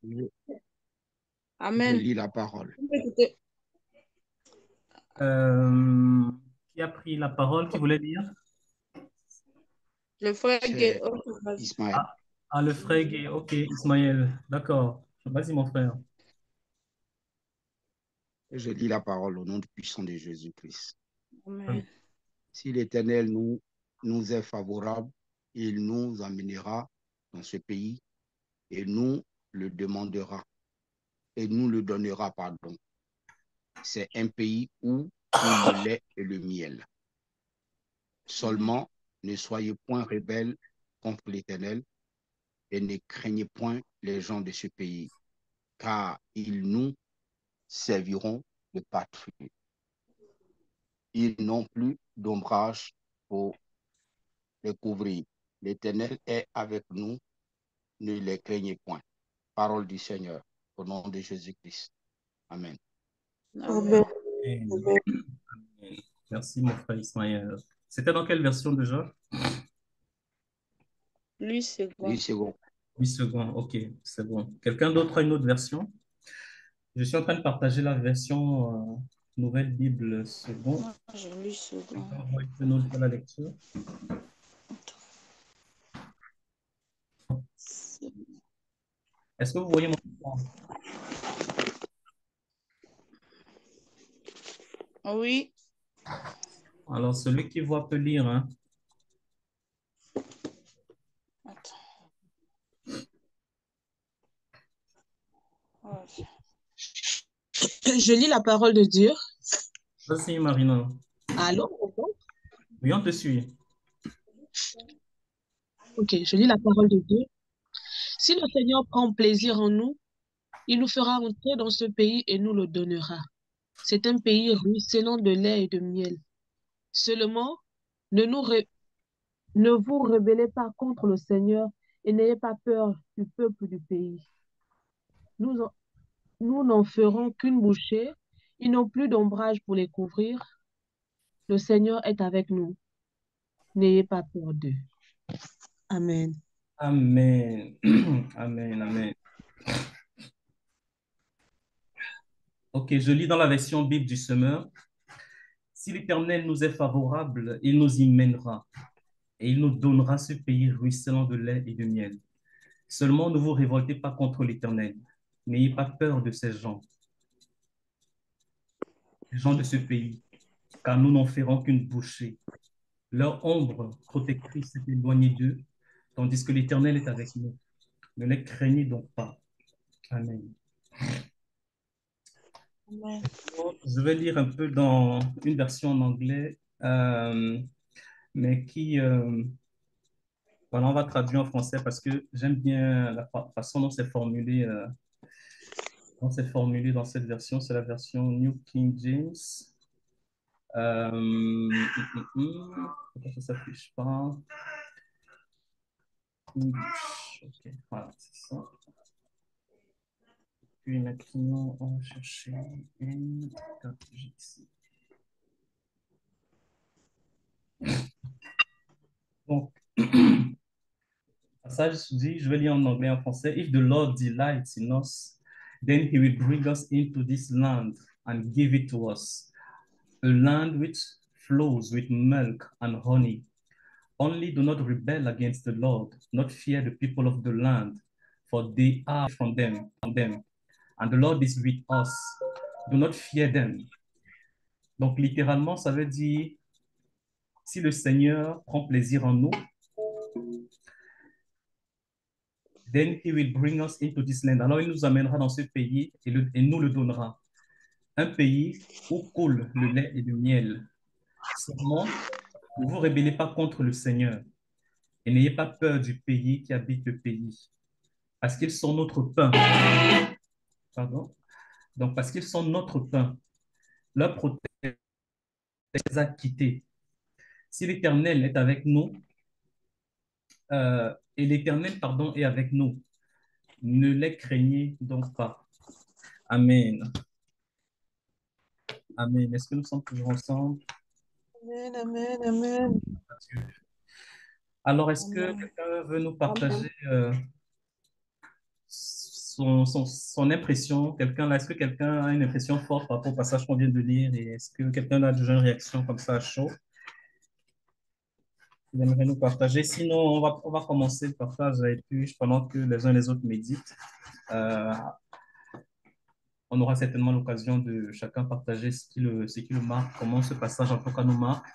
Je, je Amen. lis la parole. Écoutez, Euh, qui a pris la parole, qui voulait dire? le frère Gay. C'est Ok, vas-y. Ismaël. Ah, ah, le frère Guy, ok, Ismaël, d'accord. Vas-y, mon frère. Je lis la parole au nom du puissant de Jésus-Christ. Oui. Amen. Si l'Éternel nous est favorable, il nous amènera dans ce pays et nous le demandera et nous le donnera, pardon. C'est un pays où coule le lait et le miel. Amen. Seulement, ne soyez point rebelles contre l'Éternel et ne craignez point les gens de ce pays, car ils nous serviront de patrie. Ils n'ont plus d'ombrage pour les couvrir. L'Éternel est avec nous, ne les craignez point. Parole du Seigneur, au nom de Jésus-Christ. Amen. Amen. Amen. Amen. Merci, mon frère Ismaël. C'était dans quelle version déjà? Lui, c'est Lui, bon. c'est bon. 8 secondes, ok, c'est bon. Quelqu'un d'autre a une autre version? Je suis en train de partager la version Nouvelle Bible seconde. Moi, j'ai lu second. Quelqu'un voit une autre la lecture? Est-ce que vous voyez mon écran? Oui. Alors, celui qui voit peut lire, hein? Attends. Ouais. Je lis la parole de Dieu. Vas-y, Marina. Allô? Oui, on te suit. Ok, je lis la parole de Dieu. Si le Seigneur prend plaisir en nous, il nous fera entrer dans ce pays et nous le donnera. C'est un pays ruisselant de lait et de miel. Seulement, ne, nous re- ne vous rebellez pas contre le Seigneur et n'ayez pas peur du peuple du pays. Nous, en- nous n'en ferons qu'une bouchée. Ils n'ont plus d'ombrage pour les couvrir. Le Seigneur est avec nous. N'ayez pas peur d'eux. Amen. Amen. Amen, amen. Ok, je lis dans la version Bible du Semeur. Si l'Éternel nous est favorable, il nous y mènera et il nous donnera ce pays ruisselant de lait et de miel. Seulement, ne vous révoltez pas contre l'Éternel. N'ayez pas peur de ces gens, les gens de ce pays, car nous n'en ferons qu'une bouchée. Leur ombre protectrice est éloignée d'eux, tandis que l'Éternel est avec nous. Ne les craignez donc pas. Amen. Amen. Je vais lire un peu dans une version en anglais, mais qui, voilà, on va traduire en français parce que j'aime bien la façon dont c'est formulé dans cette version. C'est la version New King James. Pourquoi ça ne s'affiche pas? English. Ok, voilà, c'est ça. Puis maintenant, on va chercher une ici. Donc, passage dit, je vais lire en anglais et en français. If the Lord delights in us, then he will bring us into this land and give it to us, a land which flows with milk and honey. Only do not rebel against the Lord, not fear the people of the land, for they are from them, and the Lord is with us. Do not fear them. Donc, littéralement, ça veut dire, si le Seigneur prend plaisir en nous, then he will bring us into this land. Alors, il nous amènera dans ce pays et nous le donnera. Un pays où coule le lait et le miel. Seulement, ne vous rebellez pas contre le Seigneur et n'ayez pas peur du pays qui habite le pays, parce qu'ils sont notre pain. Pardon. Donc, parce qu'ils sont notre pain. Leur protège les a quittés. Si l'Éternel est avec nous, et l'Éternel, pardon, est avec nous, ne les craignez donc pas. Amen. Amen. Est-ce que nous sommes toujours ensemble? Amen, amen, amen. Alors, est-ce que Amen. quelqu'un veut nous Amen. partager son impression. Est-ce que quelqu'un a une impression forte par rapport au passage qu'on vient de lire et est-ce que quelqu'un a déjà une réaction comme ça à chaud? Vous aimeriez nous partager? Sinon, on va commencer le partage et puis pendant que les uns et les autres méditent. Euh, on aura certainement l'occasion de chacun partager ce qui le marque, comment ce passage en tout cas nous marque.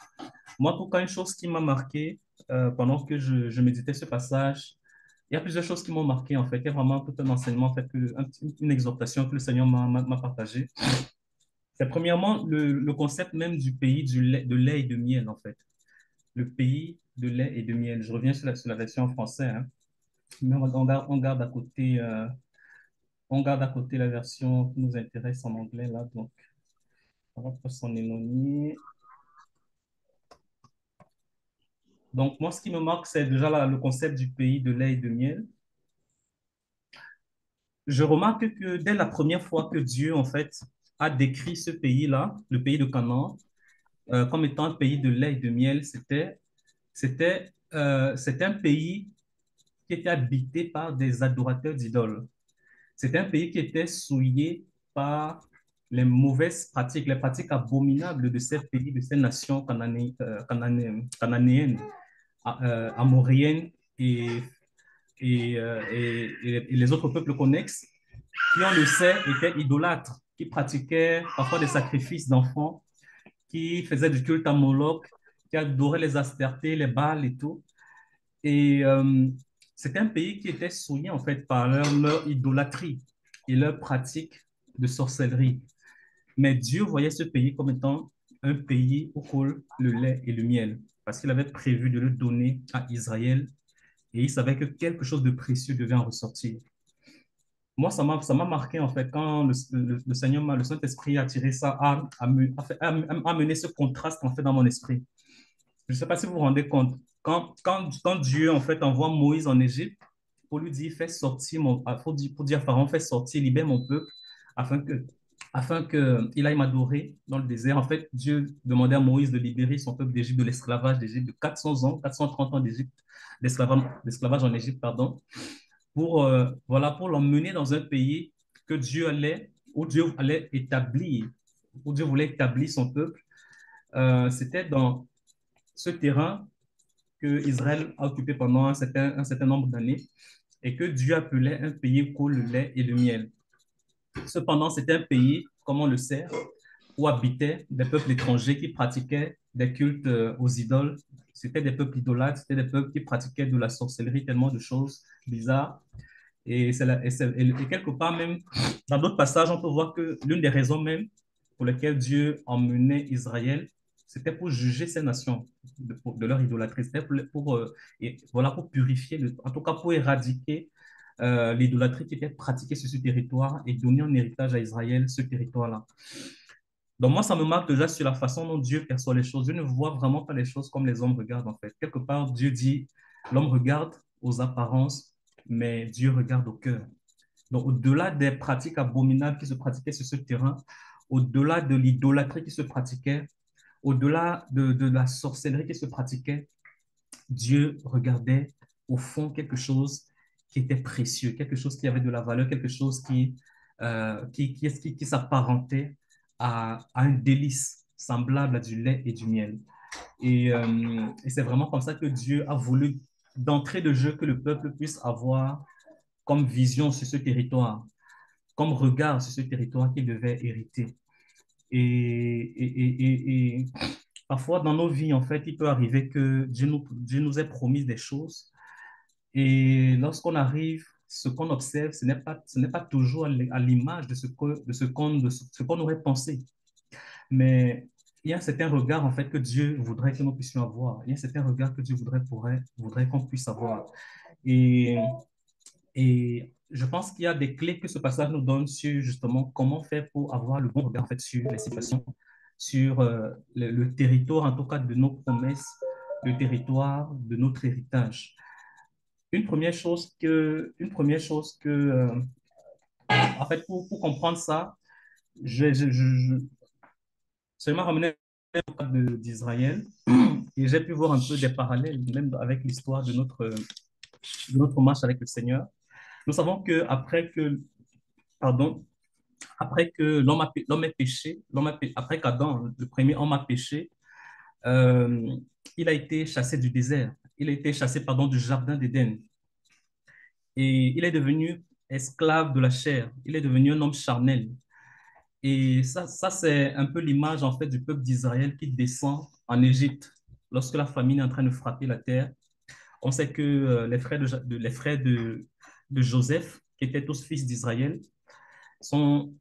Moi, en tout cas, une chose qui m'a marqué pendant que je méditais ce passage, il y a plusieurs choses qui m'ont marqué en fait. Il y a vraiment tout un enseignement, en fait, une exhortation que le Seigneur m'a partagée. C'est premièrement le concept même du pays de lait et de miel en fait. Le pays de lait et de miel. Je reviens sur la version en français, hein. Mais on garde à côté, on garde à côté la version qui nous intéresse en anglais là. Donc, on va pas s'en éloigner. Donc, moi, ce qui me marque, c'est déjà le concept du pays de lait et de miel. Je remarque que dès la première fois que Dieu, en fait, a décrit ce pays-là, le pays de Canaan, comme étant un pays de lait et de miel, c'était un pays qui était habité par des adorateurs d'idoles. C'était un pays qui était souillé par les mauvaises pratiques, les pratiques abominables de ces pays, de ces nations cananéennes, amoréennes et les autres peuples connexes qui, on le sait, étaient idolâtres, qui pratiquaient parfois des sacrifices d'enfants, qui faisaient du culte à Moloch, qui adoraient les astartés, les Baals et tout. Et c'était un pays qui était souillé en fait par leur idolâtrie et leur pratique de sorcellerie. Mais Dieu voyait ce pays comme étant un pays où coule le lait et le miel, parce qu'il avait prévu de le donner à Israël et il savait que quelque chose de précieux devait en ressortir. Moi, ça m'a marqué en fait quand le Seigneur, le Saint-Esprit a tiré ça, a mené ce contraste en fait dans mon esprit. Je ne sais pas si vous vous rendez compte. Quand Dieu en fait envoie Moïse en Égypte pour lui dire, fais sortir pour dire à Pharaon, fais sortir, libère mon peuple afin que il aille m'adorer dans le désert. En fait, Dieu demandait à Moïse de libérer son peuple d'Égypte, de l'esclavage d'Égypte, de 400 ans, 430 ans d'Égypte, d'esclavage en Égypte, pardon, voilà, pour l'emmener dans un pays où Dieu allait établir, où Dieu voulait établir son peuple. C'était dans ce terrain que Israël a occupé pendant un certain nombre d'années et que Dieu appelait un pays où coule le lait et le miel. Cependant, c'était un pays, comme on le sait, où habitaient des peuples étrangers qui pratiquaient des cultes aux idoles. C'était des peuples idolâtres, c'était des peuples qui pratiquaient de la sorcellerie, tellement de choses bizarres. Et quelque part même, dans d'autres passages, on peut voir que l'une des raisons même pour lesquelles Dieu emmenait Israël, c'était pour juger ces nations de leur idolâtrie. C'était voilà, pour purifier, en tout cas pour éradiquer l'idolâtrie qui était pratiquée sur ce territoire et donner en héritage à Israël ce territoire-là. Donc moi, ça me marque déjà sur la façon dont Dieu perçoit les choses. Dieu ne voit vraiment pas les choses comme les hommes regardent en fait. Quelque part, Dieu dit, l'homme regarde aux apparences, mais Dieu regarde au cœur. Donc au-delà des pratiques abominables qui se pratiquaient sur ce terrain, au-delà de l'idolâtrie qui se pratiquait, au-delà de la sorcellerie qui se pratiquait, Dieu regardait au fond quelque chose qui était précieux, quelque chose qui avait de la valeur, quelque chose qui s'apparentait à un délice semblable à du lait et du miel. Et c'est vraiment comme ça que Dieu a voulu d'entrée de jeu que le peuple puisse avoir comme vision sur ce territoire, comme regard sur ce territoire qu'il devait hériter. Et parfois, dans nos vies, en fait, il peut arriver que Dieu nous ait promis des choses. Et lorsqu'on arrive, ce qu'on observe, ce n'est pas toujours à l'image de ce qu'on aurait pensé. Mais il y a un certain regard, en fait, que Dieu voudrait que nous puissions avoir. Il y a un certain regard que Dieu voudrait qu'on puisse avoir. Et je pense qu'il y a des clés que ce passage nous donne sur justement comment faire pour avoir le bon regard en fait, sur les situations, sur le territoire en tout cas de nos promesses, le territoire de notre héritage. Une première chose en fait, pour comprendre ça, je seulement ramener au cas d'Israël et j'ai pu voir un peu des parallèles même avec l'histoire de notre marche avec le Seigneur. Nous savons qu'après que pardon, après que l'homme ait péché, après qu'Adam, le premier homme a péché, euh, il a été chassé du désert. Il a été chassé, pardon, du jardin d'Éden. Et il est devenu esclave de la chair. Il est devenu un homme charnel. Et ça c'est un peu l'image, en fait, du peuple d'Israël qui descend en Égypte lorsque la famine est en train de frapper la terre. On sait que les frères de Joseph, qui étaient tous fils d'Israël,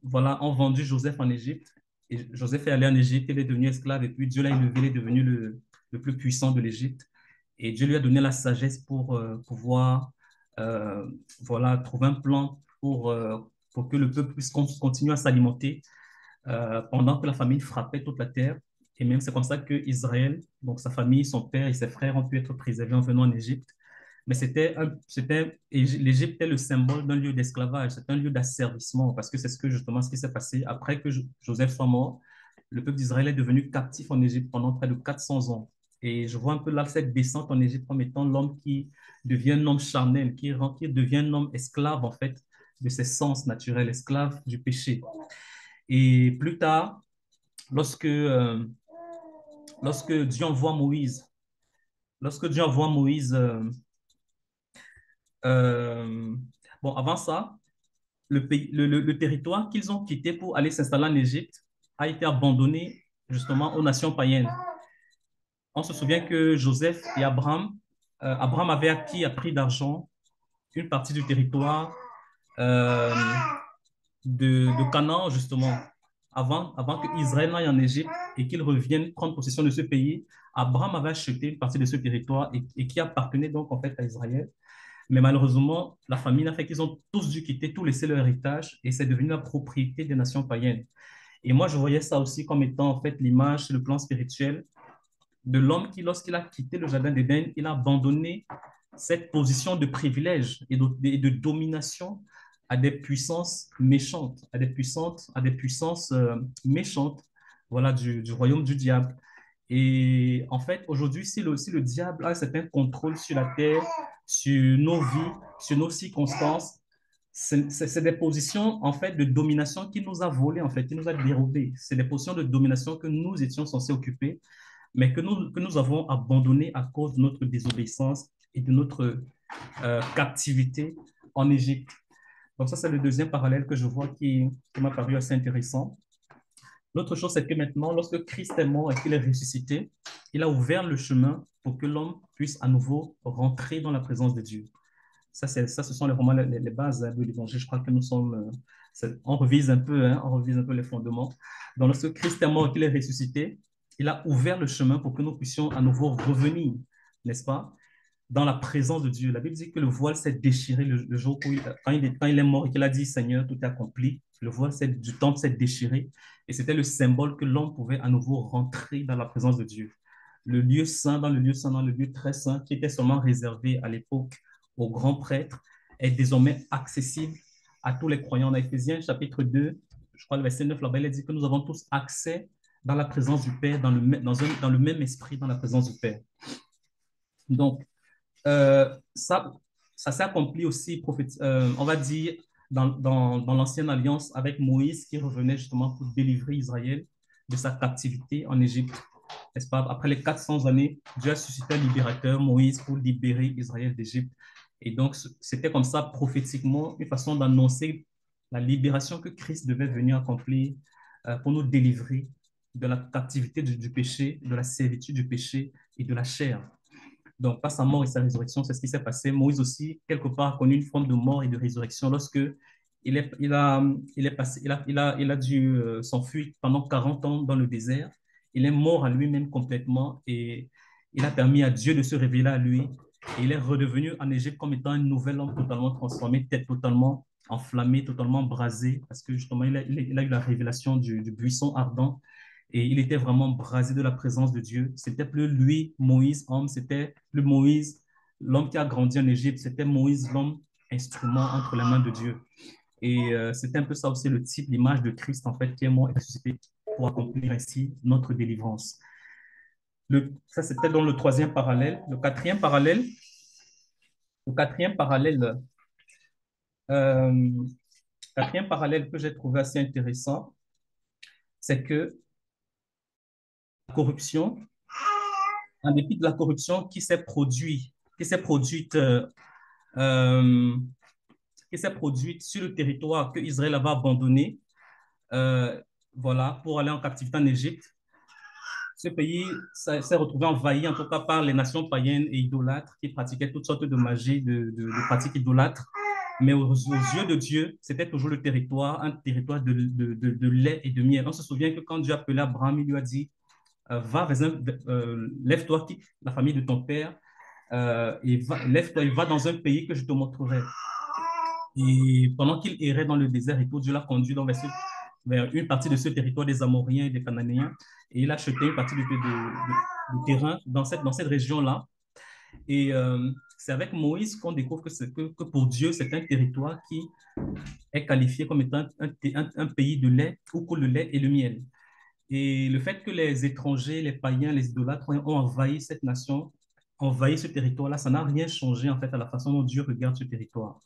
voilà, ont vendu Joseph en Égypte. Et Joseph est allé en Égypte, il est devenu esclave, et puis Dieu l'a élevé, il est devenu le plus puissant de l'Égypte. Et Dieu lui a donné la sagesse pour pouvoir voilà, trouver un plan pour que le peuple puisse continuer à s'alimenter pendant que la famine frappait toute la terre. Et même c'est comme ça que Israël, donc sa famille, son père et ses frères ont pu être préservés en venant en Égypte. Mais l'Égypte est le symbole d'un lieu d'esclavage, c'est un lieu d'asservissement, parce que c'est justement ce qui s'est passé. Après que Joseph soit mort, le peuple d'Israël est devenu captif en Égypte pendant près de 400 ans. Et je vois un peu là cette descente en Égypte comme étant l'homme qui devient un homme charnel, qui devient un homme esclave, en fait, de ses sens naturels, esclave du péché. Et plus tard, lorsque Dieu envoie Moïse, lorsque Dieu envoie Moïse, euh, bon, avant ça, le territoire qu'ils ont quitté pour aller s'installer en Égypte a été abandonné justement aux nations païennes. On se souvient que Joseph et Abraham avait acquis à prix d'argent une partie du territoire euh, de Canaan, justement. Avant que Israël n'aille en Égypte et qu'il revienne prendre possession de ce pays, Abraham avait acheté une partie de ce territoire et qui appartenait donc en fait à Israël. Mais malheureusement, la famine a fait qu'ils ont tous dû quitter, tout laisser leur héritage et c'est devenu la propriété des nations païennes. Et moi, je voyais ça aussi comme étant en fait l'image sur le plan spirituel de l'homme qui, lorsqu'il a quitté le jardin d'Éden, il a abandonné cette position de privilège et de domination à des puissances méchantes, à des puissances méchantes, voilà, du royaume du diable. Et en fait, aujourd'hui, si le diable a un certain contrôle sur la terre, sur nos vies, sur nos circonstances, c'est des positions en fait de domination qui nous a volé, en fait, qui nous a dérobé. C'est des positions de domination que nous étions censés occuper, mais que nous avons abandonnées à cause de notre désobéissance et de notre captivité en Égypte. Donc ça, c'est le deuxième parallèle que je vois qui m'a paru assez intéressant. L'autre chose, c'est que maintenant, lorsque Christ est mort et qu'il est ressuscité, il a ouvert le chemin pour que l'homme puisse à nouveau rentrer dans la présence de Dieu. Ça, ce sont vraiment les bases de l'évangile. Je crois que nous sommes, on revise un peu, hein, on revise un peu les fondements. Donc, lorsque Christ est mort et qu'il est ressuscité, il a ouvert le chemin pour que nous puissions à nouveau revenir, n'est-ce pas, dans la présence de Dieu. La Bible dit que le voile s'est déchiré le jour où quand il est mort et qu'il a dit, Seigneur, tout est accompli. Le voile du temple s'est déchiré et c'était le symbole que l'homme pouvait à nouveau rentrer dans la présence de Dieu. Le lieu saint, dans le lieu saint, dans le lieu très saint, qui était seulement réservé à l'époque aux grands prêtres, est désormais accessible à tous les croyants. Dans Éphésiens chapitre 2, je crois le verset 9, là-bas, il dit que nous avons tous accès dans la présence du Père, dans le même esprit, dans la présence du Père. Donc, ça s'est accompli aussi, on va dire, dans l'ancienne alliance avec Moïse qui revenait justement pour délivrer Israël de sa captivité en Égypte. N'est-ce pas? Après les 400 années, Dieu a suscité un libérateur, Moïse, pour libérer Israël d'Égypte. Et donc, c'était comme ça, prophétiquement, une façon d'annoncer la libération que Christ devait venir accomplir pour nous délivrer de la captivité du péché, de la servitude du péché et de la chair. Donc, par sa mort et sa résurrection, c'est ce qui s'est passé. Moïse aussi, quelque part, a connu une forme de mort et de résurrection lorsque il a dû s'enfuir pendant 40 ans dans le désert. Il est mort à lui-même complètement et il a permis à Dieu de se révéler à lui. Et il est redevenu en Égypte comme étant un nouvel homme totalement transformé, tête totalement enflammée, totalement brasé, parce que justement, il a eu la révélation du buisson ardent et il était vraiment brasé de la présence de Dieu. C'était plus lui, Moïse, homme, c'était plus Moïse, l'homme qui a grandi en Égypte, c'était Moïse, l'homme, instrument entre les mains de Dieu. Et c'était un peu ça aussi le type, l'image de Christ, en fait, qui est mort et ressuscité pour accomplir ainsi notre délivrance. Ça, c'était dans le troisième parallèle. Le quatrième parallèle, euh, Quatrième parallèle que j'ai trouvé assez intéressant, c'est que la corruption, en dépit de la corruption qui s'est produite, euh, qui s'est produite sur le territoire que Israël avait abandonné, euh, voilà, pour aller en captivité en Égypte, ce pays s'est retrouvé envahi, en tout cas, par les nations païennes et idolâtres qui pratiquaient toutes sortes de magie, de pratiques idolâtres. Mais aux yeux de Dieu, c'était toujours le territoire, un territoire de lait et de miel. On se souvient que quand Dieu appelait Abraham, il lui a dit, lève-toi, quitte la famille de ton père, et lève-toi et va dans un pays que je te montrerai. Et pendant qu'il errait dans le désert et tout, Dieu l'a conduit vers une partie de ce territoire des Amoriens et des Cananéens. Et il a acheté une partie de terrain dans cette région-là. Et c'est avec Moïse qu'on découvre que pour Dieu, c'est un territoire qui est qualifié comme étant un pays de lait où coule le lait et le miel. Et le fait que les étrangers, les païens, les idolâtres ont envahi cette nation, envahi ce territoire-là, ça n'a rien changé en fait à la façon dont Dieu regarde ce territoire.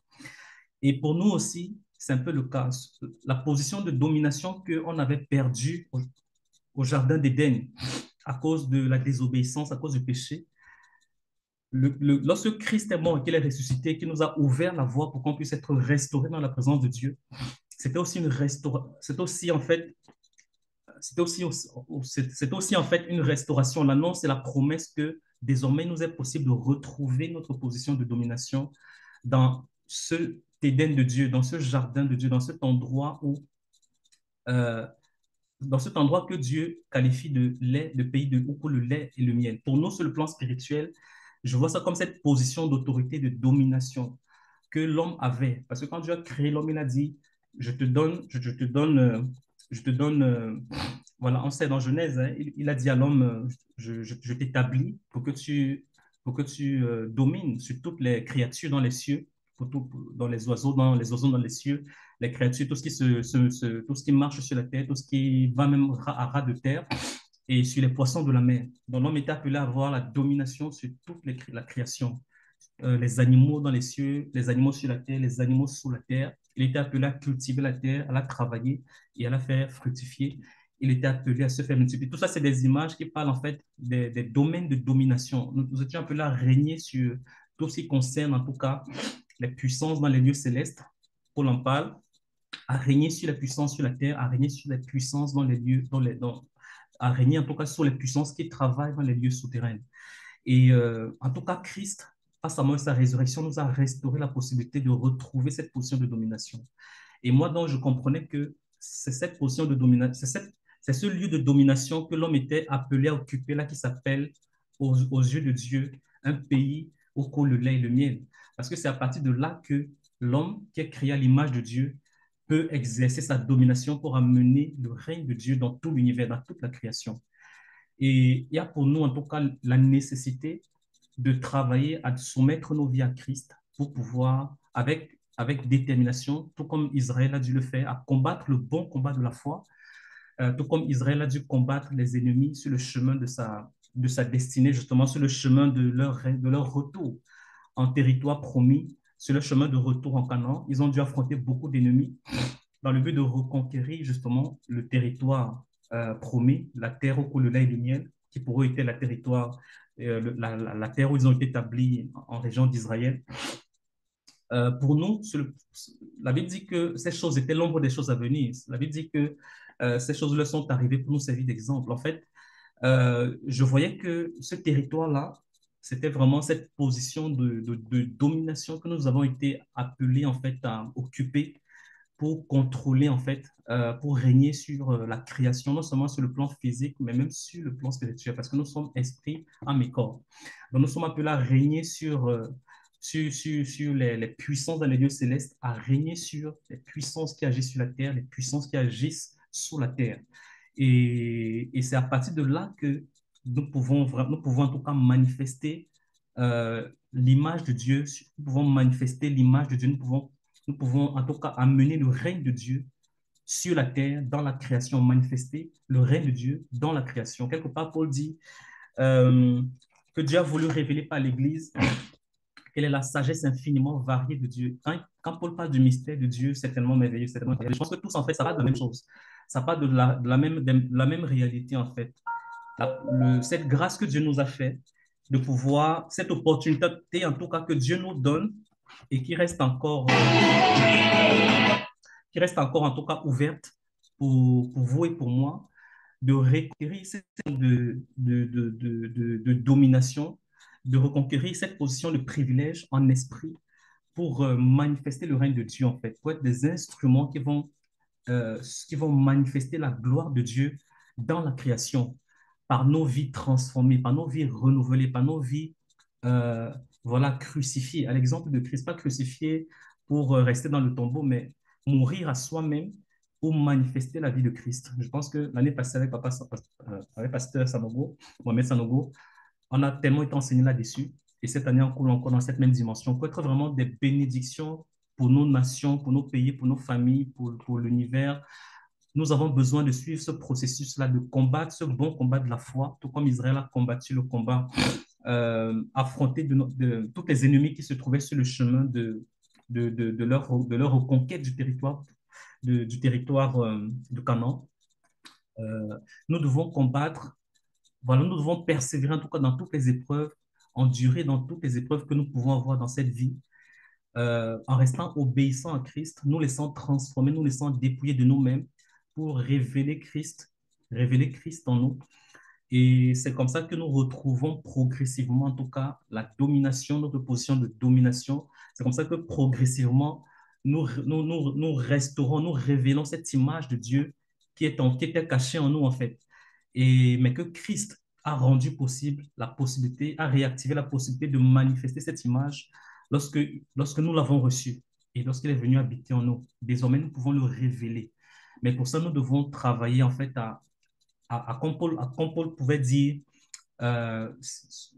Et pour nous aussi, c'est un peu le cas. La position de domination qu'on avait perdue au Jardin d'Éden à cause de la désobéissance, à cause du péché, lorsque Christ est mort et qu'il est ressuscité, qu'il nous a ouvert la voie pour qu'on puisse être restauré dans la présence de Dieu, c'était aussi en fait une restauration. L'annonce et la promesse que désormais il nous est possible de retrouver notre position de domination dans ce Éden de Dieu, dans ce jardin de Dieu, dans cet endroit que Dieu qualifie de lait, de pays où coule le lait et le miel. Pour nous, sur le plan spirituel, je vois ça comme cette position d'autorité, de domination que l'homme avait. Parce que quand Dieu a créé l'homme, il a dit, voilà, on sait dans Genèse, hein, il a dit à l'homme, je t'établis pour que tu domines sur toutes les créatures dans les cieux, dans les oiseaux dans les cieux, les créatures, tout ce qui marche sur la terre, tout ce qui va même à ras de terre, et sur les poissons de la mer. Donc l'homme est appelé à avoir la domination sur toute la création. Les animaux dans les cieux, les animaux sur la terre, les animaux sous la terre. Il était appelé à cultiver la terre, à la travailler et à la faire fructifier. Il était appelé à se faire multiplier. Tout ça, c'est des images qui parlent en fait des domaines de domination. Nous étions appelés à régner sur tout ce qui concerne en tout cas les puissances dans les lieux célestes. Paul en parle, à régner sur les puissances sur la terre, à régner sur les puissances dans les lieux, à régner en tout cas sur les puissances qui travaillent dans les lieux souterrains. Et en tout cas, Christ, par sa mort et sa résurrection, nous a restauré la possibilité de retrouver cette position de domination. Et moi, donc, je comprenais que c'est cette position de domination, c'est ce lieu de domination que l'homme était appelé à occuper là, qui s'appelle, aux yeux de Dieu, un pays où coule le lait et le miel. Parce que c'est à partir de là que l'homme, qui est créé à l'image de Dieu, peut exercer sa domination pour amener le règne de Dieu dans tout l'univers, dans toute la création. Et il y a pour nous, en tout cas, la nécessité de travailler à soumettre nos vies à Christ pour pouvoir, avec détermination, tout comme Israël a dû le faire, à combattre le bon combat de la foi, tout comme Israël a dû combattre les ennemis sur le chemin de sa destinée, justement sur le chemin de leur retour en territoire promis, sur le chemin de retour en Canaan. Ils ont dû affronter beaucoup d'ennemis dans le but de reconquérir justement le territoire promis, la terre où coule le lait et le miel, qui pour eux était la terre où ils ont été établis en région d'Israël. Pour nous, la Bible dit que ces choses étaient l'ombre des choses à venir. La Bible dit que ces choses-là sont arrivées pour nous servir d'exemple. En fait, je voyais que ce territoire-là, c'était vraiment cette position de domination que nous avons été appelés en fait à occuper pour contrôler, en fait, pour régner sur la création, non seulement sur le plan physique, mais même sur le plan spirituel, parce que nous sommes esprits, âme et corps. Donc, nous sommes appelés à régner sur les puissances dans les lieux célestes, à régner sur les puissances qui agissent sur la terre, les puissances qui agissent sous la terre. Et c'est à partir de là que nous pouvons en tout cas manifester l'image de Dieu, nous pouvons manifester l'image de Dieu, nous pouvons en tout cas amener le règne de Dieu sur la terre, dans la création, manifester le règne de Dieu dans la création. Quelque part, Paul dit que Dieu a voulu révéler par l'Église quelle est la sagesse infiniment variée de Dieu. Quand Paul parle du mystère de Dieu, c'est tellement merveilleux, c'est tellement merveilleux. Je pense que tous, en fait, ça parle de la même chose. Ça parle de la même réalité, en fait. Cette grâce que Dieu nous a fait, de pouvoir, cette opportunité, en tout cas, que Dieu nous donne et qui reste encore, en tout cas, ouverte pour vous et pour moi, de reconquérir cette de domination, de reconquérir cette position de privilège en esprit pour manifester le règne de Dieu, en fait, pour être des instruments qui vont manifester la gloire de Dieu dans la création, par nos vies transformées, par nos vies renouvelées, par nos vies voilà, crucifiées. À l'exemple de Christ, pas crucifié pour rester dans le tombeau, mais mourir à soi-même pour manifester la vie de Christ. Je pense que l'année passée, avec Pasteur Sanogo, Mohamed Sanogo, on a tellement été enseigné là-dessus. Et cette année, on coule encore dans cette même dimension pour être vraiment des bénédictions pour nos nations, pour nos pays, pour nos familles, pour l'univers. Nous avons besoin de suivre ce processus-là, de combattre ce bon combat de la foi, tout comme Israël a combattu le combat, affronté de tous les ennemis qui se trouvaient sur le chemin de leur reconquête du territoire, du territoire de Canaan. Nous devons combattre, voilà, nous devons persévérer en tout cas dans toutes les épreuves, endurer dans toutes les épreuves que nous pouvons avoir dans cette vie, en restant obéissants à Christ, nous laissant transformer, nous laissant dépouiller de nous-mêmes pour révéler Christ en nous. Et c'est comme ça que nous retrouvons progressivement, en tout cas, la domination, notre position de domination. C'est comme ça que progressivement, nous restaurons, nous révélons cette image de Dieu qui était cachée en nous, en fait. Mais que Christ a rendu possible la possibilité, a réactivé la possibilité de manifester cette image lorsque nous l'avons reçu et lorsqu'il est venu habiter en nous. Désormais, nous pouvons le révéler. Mais pour ça, nous devons travailler, en fait, comme Paul pouvait dire,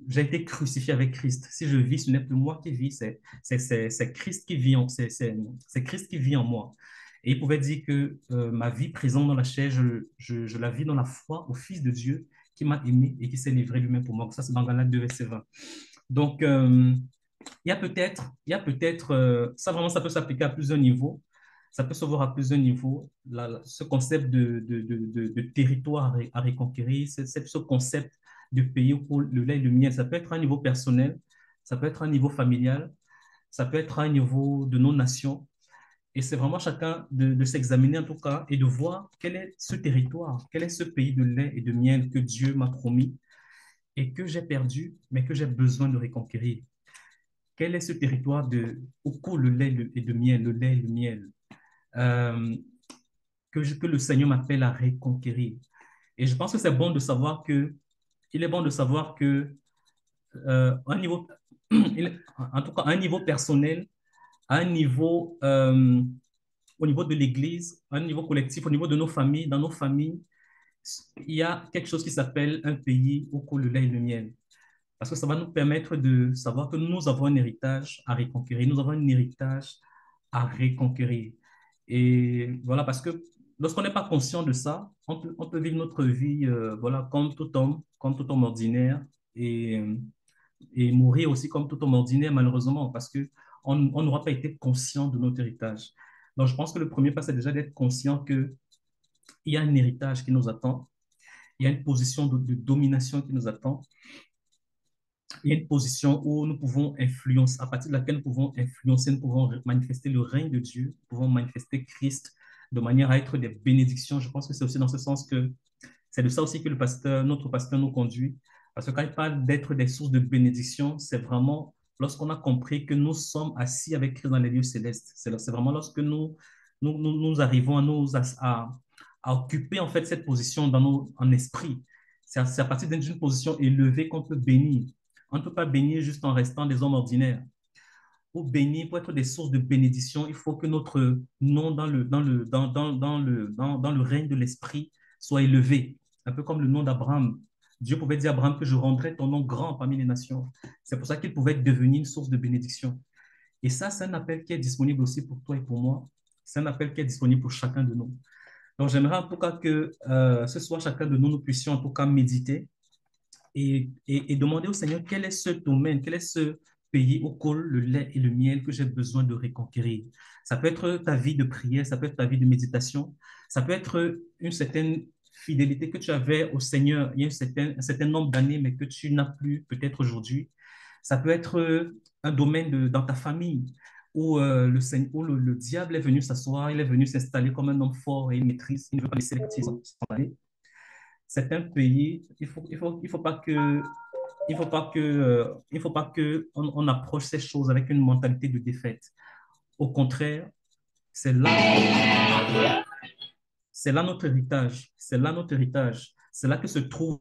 j'ai été crucifié avec Christ. Si je vis, ce n'est plus moi qui vis, c'est Christ qui vit c'est Christ qui vit en moi. Et il pouvait dire que ma vie présente dans la chair, je la vis dans la foi au Fils de Dieu qui m'a aimé et qui s'est livré lui-même pour moi. Ça, c'est dans Galates 2, verset 20. Donc, il y a peut-être, ça vraiment, ça peut s'appliquer à plusieurs niveaux. Ça peut se voir à plusieurs niveaux. Ce concept de territoire à reconquérir, ce concept de pays pour le lait et le miel, ça peut être à un niveau personnel, ça peut être à un niveau familial, ça peut être à un niveau de nos nations. Et c'est vraiment chacun de s'examiner en tout cas et de voir quel est ce territoire, quel est ce pays de lait et de miel que Dieu m'a promis et que j'ai perdu, mais que j'ai besoin de reconquérir. Quel est ce territoire où coule le lait et le miel, le lait et le miel, que le Seigneur m'appelle à reconquérir. Et je pense que c'est bon de savoir il est bon de savoir que un niveau, en tout cas, à un niveau personnel, à un niveau, au niveau de l'Église, à un niveau collectif, au niveau de nos familles, dans nos familles, il y a quelque chose qui s'appelle un pays où coule le lait et le miel. Parce que ça va nous permettre de savoir que nous avons un héritage à reconquérir, nous avons un héritage à reconquérir. Et voilà, parce que lorsqu'on n'est pas conscient de ça, on peut vivre notre vie voilà, comme tout homme ordinaire, et, et mourir aussi comme tout homme ordinaire, malheureusement, parce qu'on n'aura pas été conscient de notre héritage. Donc, je pense que le premier pas, c'est déjà d'être conscient qu'il y a un héritage qui nous attend, il y a une position de domination qui nous attend, il y a une position où nous pouvons influencer, à partir de laquelle nous pouvons influencer, nous pouvons manifester le règne de Dieu, nous pouvons manifester Christ de manière à être des bénédictions. Je pense que c'est aussi dans ce sens que c'est de ça aussi que notre pasteur nous conduit. Parce que quand il parle d'être des sources de bénédiction, c'est vraiment lorsqu'on a compris que nous sommes assis avec Christ dans les lieux célestes. C'est vraiment lorsque nous arrivons à occuper en fait cette position en esprit. C'est à partir d'une position élevée qu'on peut bénir. On ne peut pas bénir juste en restant des hommes ordinaires. Pour bénir, pour être des sources de bénédiction, il faut que notre nom dans le règne de l'esprit soit élevé. Un peu comme le nom d'Abraham. Dieu pouvait dire à Abraham que je rendrai ton nom grand parmi les nations. C'est pour ça qu'il pouvait devenir une source de bénédiction. Et ça, c'est un appel qui est disponible aussi pour toi et pour moi. C'est un appel qui est disponible pour chacun de nous. Donc, j'aimerais en tout cas que ce soit chacun de nous, nous puissions en tout cas méditer et demander au Seigneur quel est ce domaine, quel est pays où coule le lait et le miel que j'ai besoin de reconquérir. Ça peut être ta vie de prière, ça peut être ta vie de méditation, ça peut être une certaine fidélité que tu avais au Seigneur il y a un certain nombre d'années, mais que tu n'as plus peut-être aujourd'hui. Ça peut être un domaine dans ta famille où, où le diable est venu s'asseoir, il est venu s'installer comme un homme fort et il maîtrise, il ne veut pas laisser les petits s'en aller. C'est un pays, il faut pas que il faut pas que on approche ces choses avec une mentalité de défaite. Au contraire, c'est là, c'est là notre héritage. C'est là notre héritage. C'est là que se trouve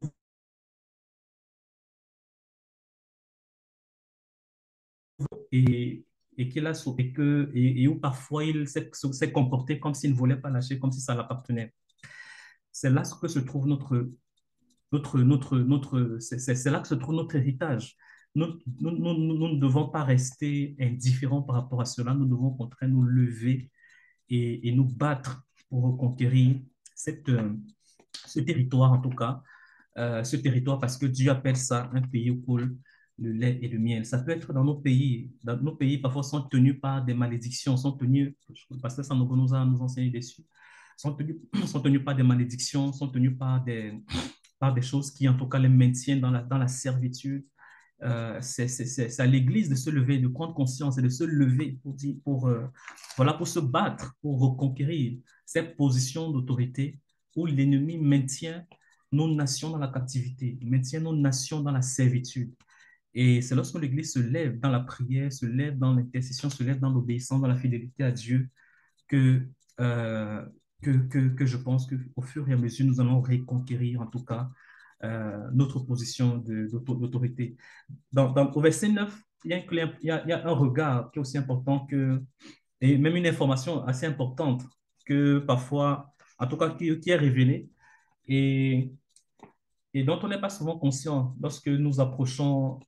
et, et où parfois il s'est comporté comme s'il ne voulait pas lâcher, comme si ça l'appartenait. C'est là que se trouve c'est là que se trouve notre héritage. Nous ne devons pas rester indifférents par rapport à cela. Nous devons au contraire nous lever et nous battre pour reconquérir ce territoire, en tout cas, ce territoire parce que Dieu appelle ça un pays où coule le lait et le miel. Ça peut être dans nos pays. Dans nos pays, parfois, sont tenus par des malédictions, sont tenus, le pasteur Sanogo nous a enseigné dessus, sont tenus, sont tenus par des malédictions, sont tenus par des choses qui, en tout cas, les maintiennent dans la servitude. C'est à l'Église de se lever, de prendre conscience et de se lever voilà, pour se battre, pour reconquérir cette position d'autorité où l'ennemi maintient nos nations dans la captivité, maintient nos nations dans la servitude. Et c'est lorsque l'Église se lève dans la prière, se lève dans l'intercession, se lève dans l'obéissance, dans la fidélité à Dieu, que, euh, que je pense qu'au fur et à mesure, nous allons reconquérir en tout cas notre position d'autorité. Au verset 9, il y a un regard qui est aussi important et même une information assez importante que parfois, en tout cas, qui est révélée et, et dont on n'est pas souvent conscient lorsque nous approchons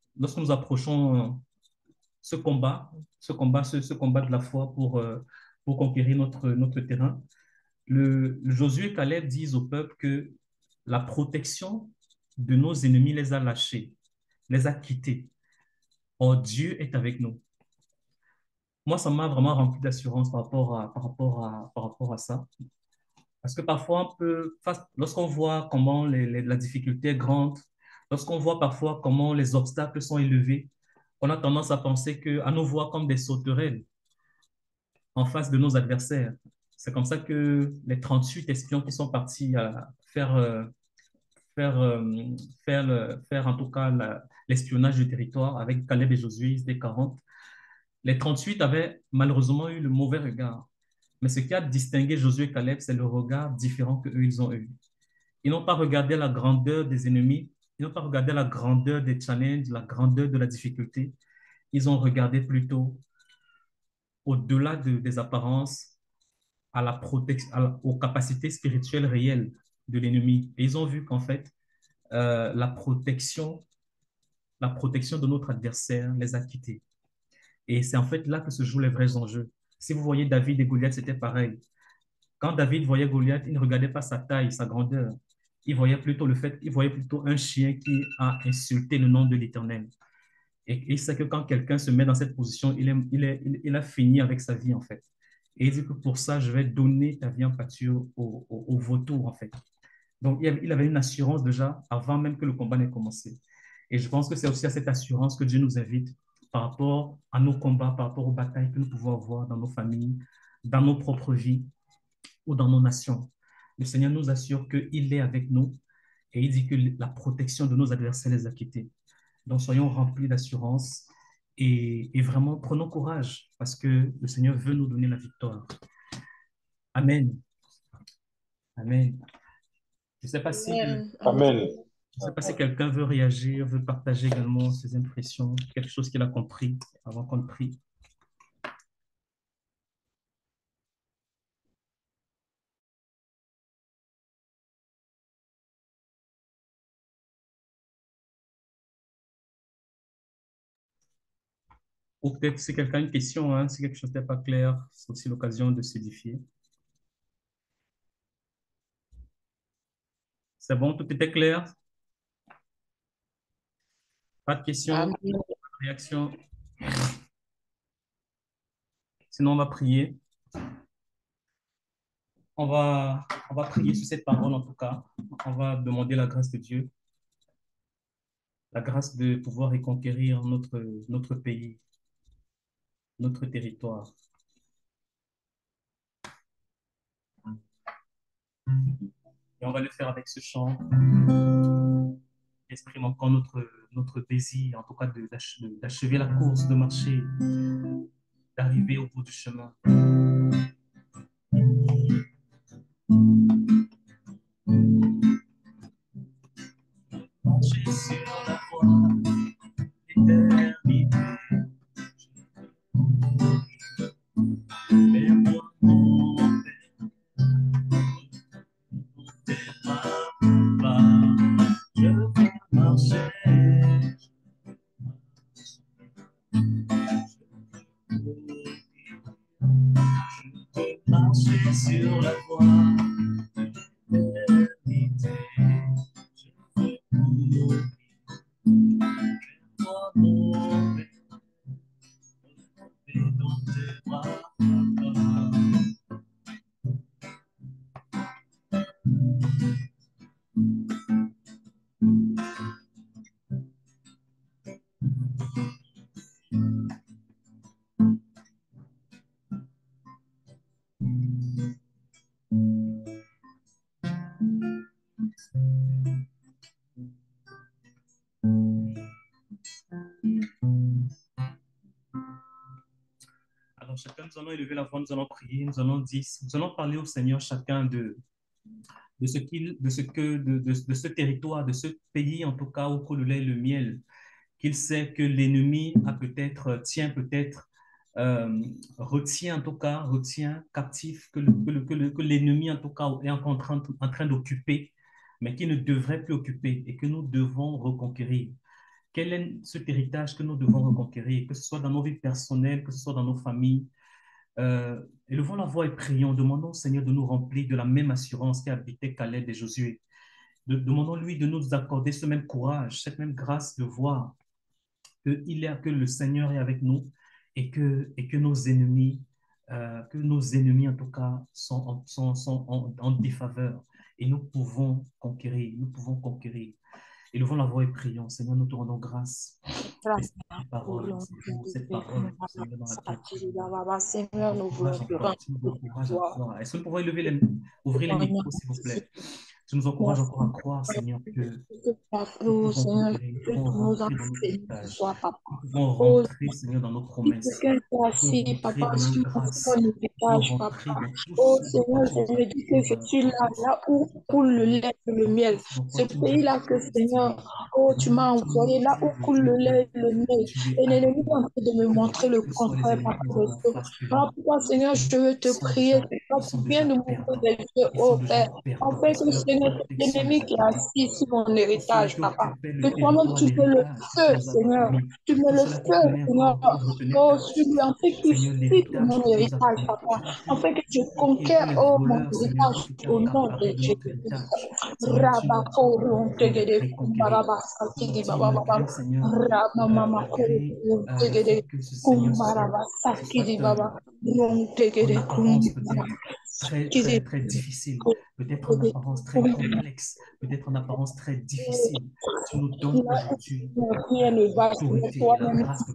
ce combat de la foi pour conquérir notre terrain. Le Josué et Caleb disent au peuple que la protection de nos ennemis les a lâchés, les a quittés. Or, Dieu est avec nous. Moi, ça m'a vraiment rempli d'assurance par rapport à ça. Parce que parfois, lorsqu'on voit comment la difficulté est grande, lorsqu'on voit parfois comment les obstacles sont élevés, on a tendance à penser à nous voir comme des sauterelles en face de nos adversaires. C'est comme ça que les 38 espions qui sont partis faire, faire en tout cas l'espionnage du territoire avec Caleb et Josué, ils étaient 40. Les 38 avaient malheureusement eu le mauvais regard. Mais ce qui a distingué Josué et Caleb, c'est le regard différent qu'eux, ils ont eu. Ils n'ont pas regardé la grandeur des ennemis, ils n'ont pas regardé la grandeur des challenges, la grandeur de la difficulté. Ils ont regardé plutôt au-delà des apparences, à la aux capacités spirituelles réelles de l'ennemi. Et ils ont vu qu'en fait, la protection de notre adversaire les a quittés. Et c'est en fait là que se jouent les vrais enjeux. Si vous voyez David et Goliath, c'était pareil. Quand David voyait Goliath, il ne regardait pas sa taille, sa grandeur. Il voyait plutôt un chien qui a insulté le nom de l'Éternel. Et il sait que quand quelqu'un se met dans cette position, il a fini avec sa vie, en fait. Et il dit que pour ça, je vais donner ta vie en pâture au vautour, en fait. Donc, il avait une assurance déjà avant même que le combat n'ait commencé. Et je pense que c'est aussi à cette assurance que Dieu nous invite par rapport à nos combats, par rapport aux batailles que nous pouvons avoir dans nos familles, dans nos propres vies ou dans nos nations. Le Seigneur nous assure qu'il est avec nous et il dit que la protection de nos adversaires les a quittés. Donc, soyons remplis d'assurance et vraiment prenons courage parce que le Seigneur veut nous donner la victoire. Amen. Amen. Je ne sais pas si, Amen. Amen. je sais pas si quelqu'un veut réagir, veut partager également ses impressions, quelque chose qu'il a compris avant qu'on prie. Ou peut-être si quelqu'un a une question, hein, si quelque chose n'est pas clair, c'est aussi l'occasion de s'édifier. C'est bon, tout était clair? Pas de questions, Amen. pas de réaction? Sinon, on va prier. On va prier sur cette parole en tout cas. On va demander la grâce de Dieu, la grâce de pouvoir reconquérir notre pays, notre territoire. Et on va le faire avec ce chant qui exprime encore notre désir, en tout cas d'achever la course, de marcher, d'arriver au bout du chemin. Marcher sur la voie d'éternité. Mais moi, mon Père, je veux marcher. Je veux marcher sur la voie de l'éternité. Je veux mourir vers toi, mon Père, et dans tes bras, papa. Alors, chacun, nous allons élever la voix, nous allons prier, nous allons dire, nous allons parler au Seigneur chacun de ce territoire, de ce pays, en tout cas, où coule le lait et le miel, qu'il sait que l'ennemi a peut-être, retient en tout cas, retient captif, que l'ennemi en tout cas est en train d'occuper, mais qui ne devrait plus occuper et que nous devons reconquérir. Quel est cet héritage que nous devons reconquérir, que ce soit dans nos vies personnelles, que ce soit dans nos familles? Élevons la voix et prions, demandons au Seigneur de nous remplir de la même assurance qui habitait Caleb et Josué. Demandons-lui de nous accorder ce même courage, cette même grâce de voir que le Seigneur est avec nous et que nos ennemis, en tout cas, sont en défaveur. Et nous pouvons conquérir, nous pouvons conquérir. Élevons la voix et prions. Seigneur, nous te rendons grâce. Parole, pour cette parole, Seigneur, dans laquelle Seigneur, nous voulons te rendre gloire. Est-ce que nous pouvons ouvrir les micros, s'il vous plaît? Tu nous encourages encore à croire, Seigneur, que nous pouvons rentrer dans notre héritage. Nous pouvons rentrer, Seigneur, dans nos promesses. Nous pouvons rentrer dans notre grâce. Nous pouvons rentrer dans tout Oh ce Seigneur, je me dis que je suis là où coule le lait et le miel. Ce pays-là que Seigneur, oh, tu m'as envoyé là où coule le lait et le miel. Et l'ennemi est en train de me montrer le contraire par tout. Alors pourquoi, Seigneur, je veux te prier, tu viens de m'ouvrir les yeux, oh Père. En fait, que Seigneur, l'ennemi qui est assis sur mon héritage, papa. Que toi-même, tu mets le feu, Seigneur. Tu mets le feu, Seigneur. Oh, sur lui, en fait qu'il cite mon héritage, papa. En fait que je conquiers, oh, mon héritage au nom de Jésus. Rabako, Rontegede, Kumbarabasaki, Baba, Rabamama, Rontegede, Kumbarabasaki, Baba, Rontegede, très difficile, peut-être en apparence très complexe, peut-être en apparence très difficile. Tu nous donnes aujourd'hui l'autorité et la grâce de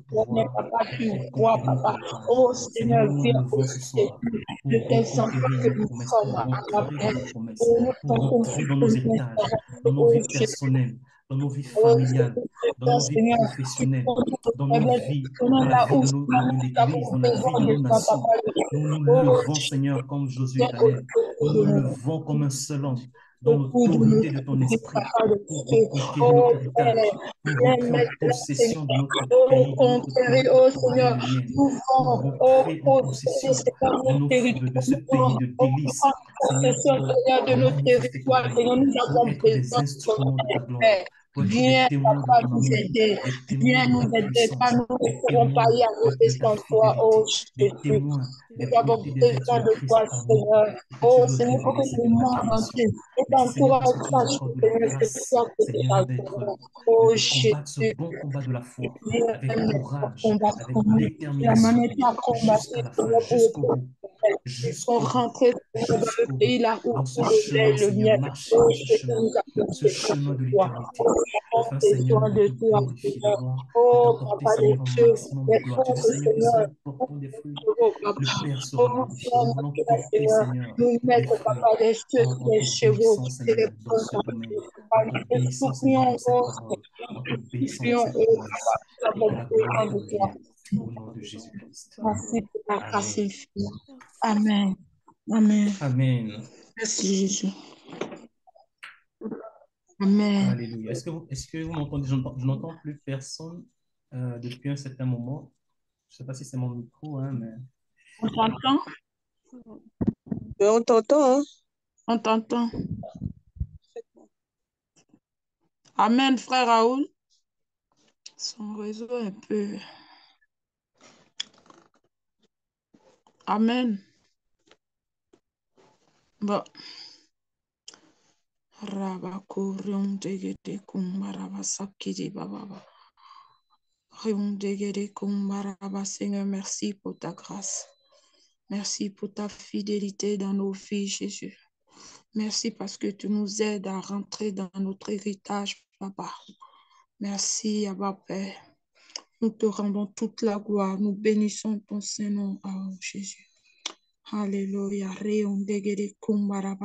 pouvoir papa. Oh Seigneur, Seigneur, nous nous levons ce soir pour reconquérir nos promesses, pour rentrer dans nos promesses, pour rentrer dans nos héritages, dans nos vies personnelles, dans nos vies familiales, dans nos vies professionnelles, dans nos vies, dans la vie de l'Église, dans la vie de nos nations. Nous nous levons, Seigneur, comme Josué et Caleb. Nous nous levons comme un seul homme, dans l'autorité de ton esprit, pour reconquérir notre héritage, pour rentrer en possession de notre pays, de notre territoire, oh Seigneur, pour rentrer en possession de ce pays de délices, Seigneur, de notre territoire, Seigneur, nous avons pour être des instruments de ta gloire, pour être Viens, des témoins de papa, ton nous amour, aider. des témoins Viens de nous ta aider, car puissance, nous ne des pourrons pas témoins y arriver de ta sans toi, oh fidélité, des Jésus. témoins des Nous avons beautés des besoin vêtements de de Christ toi, en nous, Seigneur. et que tu Oh veux Seigneur, pour que révéler le cette monde proclamation. entier Merci Seigneur t'entourage, parce que tu nous sache que accordes la Seigneur, c'est grâce, toi qui es Seigneur, à d'être, toi. Oh de Jésus, combattre ce bon combat de la foi avec viens courage, combattre avec pour nous. La détermination, manière à combattre, jusqu'à la fin, Seigneur, pour le jusqu'au bout, pour jusqu'au bout, rentrer Seigneur, dans le jusqu'au bout. pays là où Dans ce coule le lait chemin, et le Seigneur, miel. marcher Oh dans Jésus, nous avons ce besoin chemin de de toi. l'éternité, Oh, nous avons afin, Seigneur, besoin de de te toi, glorifier, Seigneur. de Oh, t'apporter, Papa des Seigneur, un cieux, maximum de les gloire. Tu veux, forces, Seigneur, que Seigneur. Seigneur, nous portons des fruits. Oh, Papa. Le Père sera Oh, mon glorifié. Seigneur, Nous notre voulons Père, porter, Seigneur. Seigneur, Nous des mettre, fruits Papa des cieux, en sur les chevaux, t'obéissant, et les Seigneur, dans ce pauvres. domaine, en Nous te t'obéissant, Seigneur, supplions, dans cette oh parole, en Seigneur, nous t'obéissant dans supplions, cette oh promesse, Papa, nous et que avons la gloire besoin te de toi. revienne. Au nom de Jésus-Christ. Merci pour la grâce Amen. infinie. Amen. Amen. Amen. Merci Jésus. Amen. Alléluia. Est-ce que vous m'entendez? Je n'entends plus personne depuis un certain moment. Je ne sais pas si c'est mon micro, hein, mais... On t'entend? On t'entend, hein? On t'entend. Amen, frère Raoul. Son réseau est un peu... Amen. Bon. Rabakurium degede kumbaraba sakidi bababa. Rium degede kumbaraba. Seigneur, merci pour ta grâce. Merci pour ta fidélité dans nos vies, Jésus. Merci parce que tu nous aides à rentrer dans notre héritage, Papa. Merci, Abba Père. Nous te rendons toute la gloire. Nous bénissons ton Saint-Nom, oh Jésus. Alléluia. Rium degede kumbaraba.